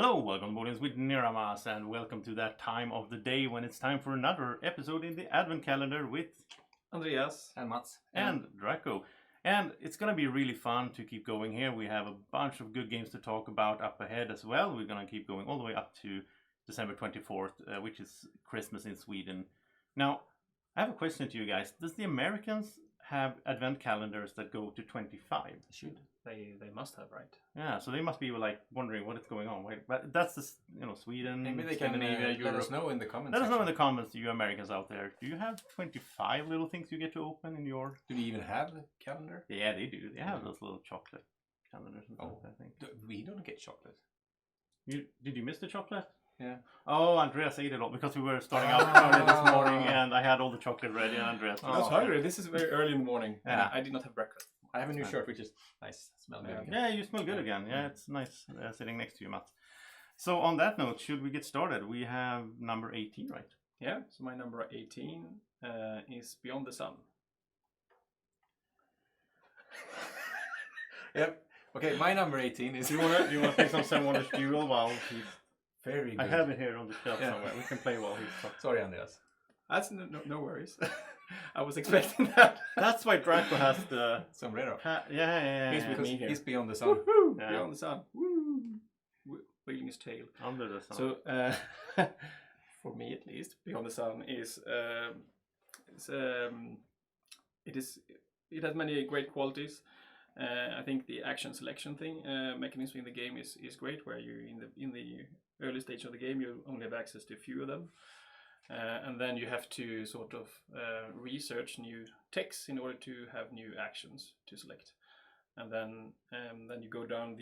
Hello, welcome to Boardgames with Niramas, and welcome to that time of the day when it's time for another episode in the Advent Calendar with Andreas and Mats and Draco. And it's going to be really fun to keep going here. We have a bunch of good games to talk about up ahead as well. We're going to keep going all the way up to December 24th, which is Christmas in Sweden. Now, I have a question to you guys. Does the Americans have Advent calendars that go to 25? should. they must have, right? Yeah, so they must be like wondering what is going on. Wait, but that's the Sweden. Maybe they can let us know in the comments. Let us know in the comments, you Americans out there. Do you have 25 little things you get to open in your? Do they even have the calendar? Yeah, they do. They have those little chocolate calendars and stuff. I think. We don't get chocolate. Did you miss the chocolate? Yeah. Oh, Andreas ate it all because we were starting out early this morning, and I had all the chocolate ready. And Andreas. I was hungry. This is very early in the morning. Yeah. I did not have breakfast. I have a new shirt, which is nice. Smell good again. Yeah, you smell good again. Yeah, it's nice sitting next to you, Mats. So on that note, should we get started? We have number 18, right? Yeah. So my number 18 is Beyond the Sun. Yep. Okay, my number 18 is. Do you want to play some Seven Wonders Duel while he's? Very good. I have it here on the shelf somewhere. We can play while he's talking. Sorry, Andreas. That's no worries. I was expecting that. That's why Draco has the Sombrero. yeah. He's with me here. He's Beyond the Sun. Yeah. Beyond the Sun. Woo! Wheeling his tail. Under the sun. So, for me at least, Beyond the Sun is it has many great qualities. I think the action selection mechanism in the game is great. Where you in the early stage of the game, you only have access to a few of them, and then you have to sort of research new texts in order to have new actions to select, and then you go down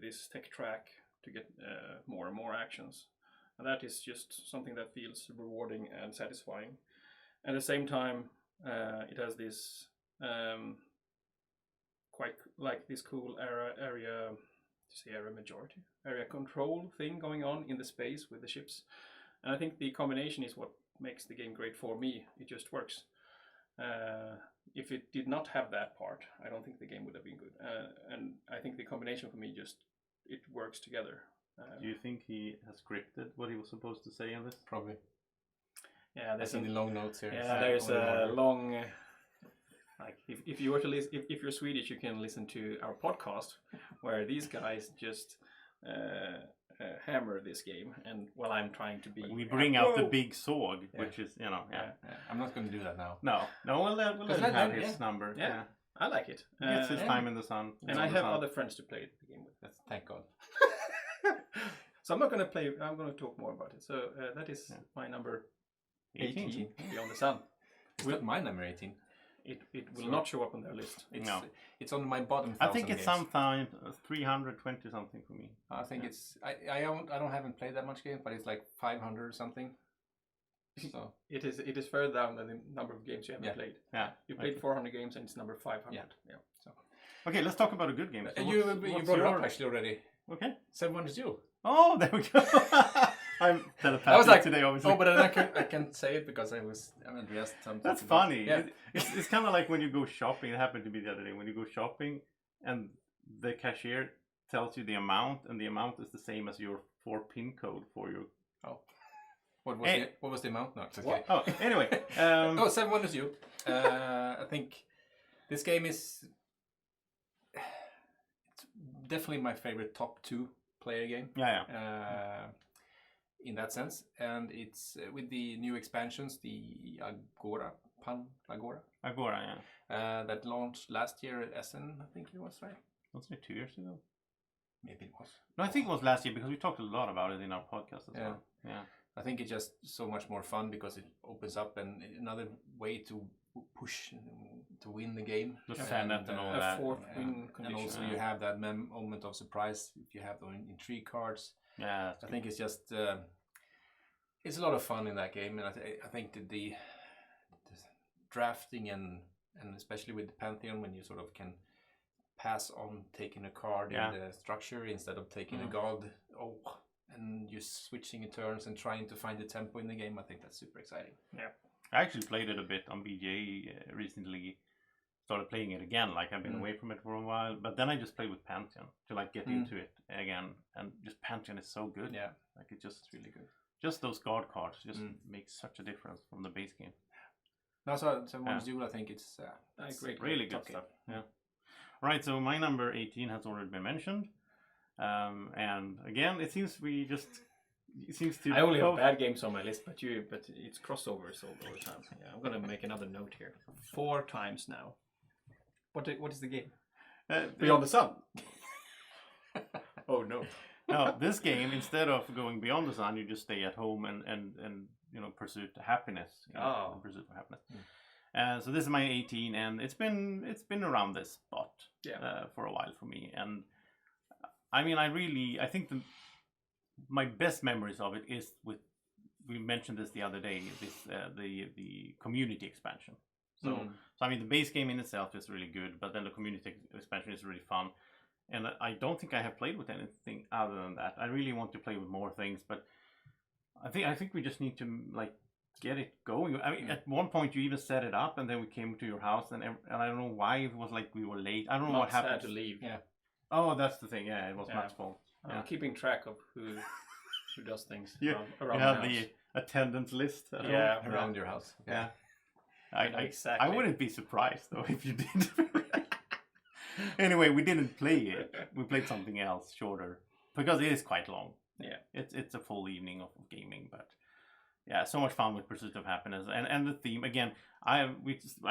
this tech track to get more and more actions, and that is just something that feels rewarding and satisfying. At the same time, it has this quite like this cool area control thing going on in the space with the ships, and I think the combination is what makes the game great for me. It just works. If it did not have that part, I don't think the game would have been good, and I think the combination for me it works together. Do you think he has scripted what he was supposed to say in this? Probably. Yeah, I've seen the long notes here. Yeah, there's a long. Like if you were to listen, if you're Swedish, you can listen to our podcast where these guys just hammer this game, and while I'm trying to be, We bring out the big sword, which is Yeah. I'm not going to do that now. No, we'll let him have his number. Yeah. I like it. He gets his time in the sun. And I have other friends to play the game with. Thank God. So I'm not going to play. I'm going to talk more about it. So that is my number 18. Beyond the Sun. It's not my number 18. It will not show up on their list. It's on my bottom. I think it's sometime 320 something for me. I think it's. I haven't played that much games, but it's like 500 or something. So it is further down than the number of games you haven't played. Yeah, you played 400 games and it's number 500. Yeah. So. Okay, let's talk about a good game. So you brought it up actually already. Okay. 7 Wonders Duel. Oh, there we go. I'm telepathic I was like, today, obviously. Oh, but I can say it because I'm Andreas. That's funny. Yeah. It's kind of like when you go shopping. It happened to me the other day. When you go shopping and the cashier tells you the amount, and the amount is the same as your 4-pin code for your... Oh. What was the amount? No, it's okay. What? Oh, anyway. 7 Wonders Duel. I think this game is it's definitely my favorite top 2 player game. Yeah. In that sense, and it's with the new expansions, the Agora, that launched last year at Essen, I think it was, right? Wasn't it 2 years ago? Maybe it was. No, I think it was last year because we talked a lot about it in our podcast as well. Yeah. I think it's just so much more fun because it opens up and another way to push to win the game. The Fanet and all that. A 4th win condition. And also you have that moment of surprise if you have the intrigue cards. Yeah, I think it's just it's a lot of fun in that game, and I think that the drafting and especially with the Pantheon, when you sort of can pass on taking a card in the structure instead of taking a god, and you switching turns and trying to find the tempo in the game, I think that's super exciting. Yeah, I actually played it a bit on BGA recently. started playing it again. Like I've been away from it for a while, but then I just played with Pantheon to like get into it again, and just Pantheon is so good. Yeah, like it's just really good. Just those guard cards just make such a difference from the base game. No, so Moonzula, I think it's great, really good stuff. Yeah. Right, so my number 18 has already been mentioned, and again, it seems to. I only have bad games on my list, but it's crossovers all the time. Yeah, I'm gonna make another note here. 4 times now. What is the game? Beyond the Sun. Oh no. No, this game, instead of going beyond the sun, you just stay at home and pursue happiness. Pursuit of happiness. So this is my 18, and it's been around this spot for a while for me. And I mean, I think my best memories of it is we mentioned this the other day, the community expansion. So I mean, the base game in itself is really good, but then the community expansion is really fun. And I don't think I have played with anything other than that. I really want to play with more things, but I think we just need to like get it going. I mean, at one point you even set it up, and then we came to your house, and I don't know why it was like we were late. I don't know what happened. Had to leave. Yeah. Oh, that's the thing. Yeah, it was Matt's fault. I'm keeping track of who does things you around have the house. the attendance list. Around your house. Yeah. Exactly. I wouldn't be surprised though if you did. Anyway, we didn't play it. We played something else shorter because it is quite long. Yeah, it's a full evening of gaming, but yeah, so much fun with Pursuit of Happiness and the theme again. I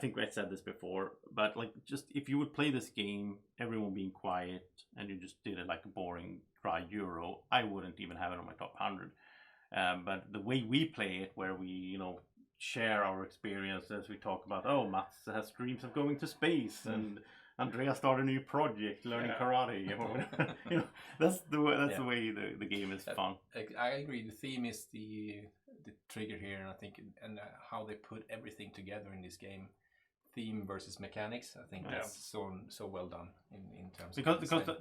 think I said this before, but like just if you would play this game, everyone being quiet, and you just did it like a boring dry Euro, I wouldn't even have it on my top 100. But the way we play it, where we share our experiences, we talk about Mats has dreams of going to space and Andreas started a new project, learning karate. That's the way the game is fun. I agree. The theme is the trigger here, and I think and how they put everything together in this game, theme versus mechanics. I think that's so well done in terms because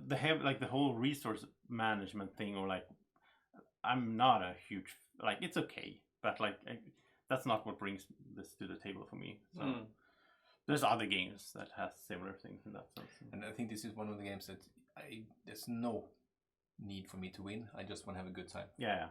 the whole resource management thing, or like I'm not a huge it's okay, but that's not what brings this to the table for me. So. There's other games that have similar things in that sense. And I think this is one of the games that there's no need for me to win. I just want to have a good time. Yeah.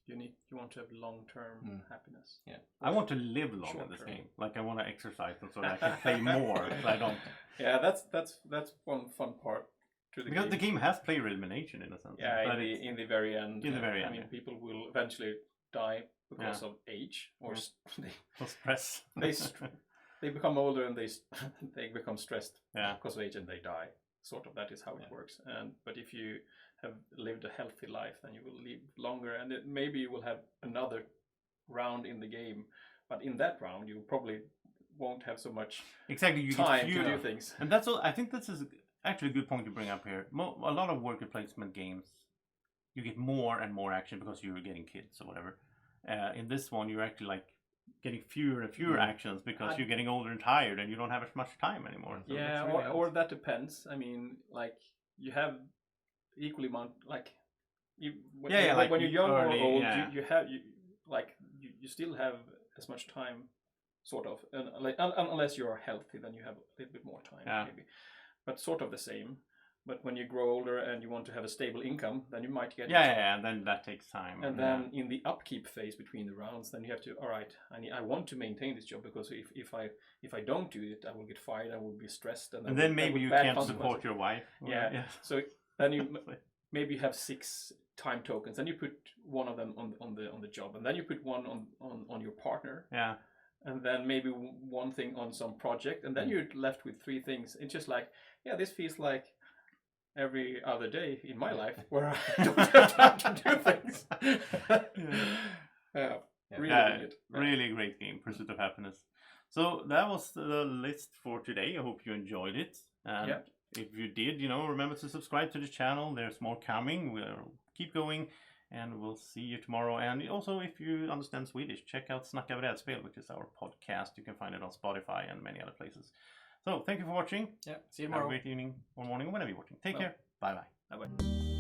You want to have long-term happiness. Yeah. I want to live long in this game. Like I want to exercise so that I can play more. So I don't. Yeah, that's one fun part to the game. Because the game has player elimination in a sense. Yeah, but in the very end. In the very end. I mean, people will eventually die because of age or stress. They become older and they become stressed because of age and they die. Sort of that is how it works. But if you have lived a healthy life, then you will live longer, and maybe you will have another round in the game. But in that round, you probably won't have so much time to do things. And that's all. I think this is actually a good point to bring up here. A lot of worker placement games, you get more and more action because you're getting kids or whatever. In this one, you're actually getting fewer and fewer actions because you're getting older and tired and you don't have as much time anymore. So or that depends. I mean, you have equally amount when you're young or old, you still have as much time, sort of, and unless you are healthy, then you have a little bit more time maybe, but sort of the same. But when you grow older and you want to have a stable income, then you might get and then that takes time. And then in the upkeep phase between the rounds, then you have to I want to maintain this job because if I don't do it, I will get fired. I will be stressed, and then maybe you can't support your wife. So then you maybe have 6 time tokens. Then you put one of them on the job, and then you put one on your partner. Yeah. And then maybe one thing on some project, and then you're left with 3 things. It's just this feels like every other day in my life where I don't have time to do things. Really great game, Pursuit of Happiness. So that was the list for today. I hope you enjoyed it. And if you did, remember to subscribe to the channel. There's more coming. We'll keep going, and we'll see you tomorrow. And also, if you understand Swedish, check out Snacka brädspel, which is our podcast. You can find it on Spotify and many other places. So, thank you for watching. Yeah, see you tomorrow. Have a great evening or morning or whenever you're watching. Take care. Bye-bye. Bye-bye.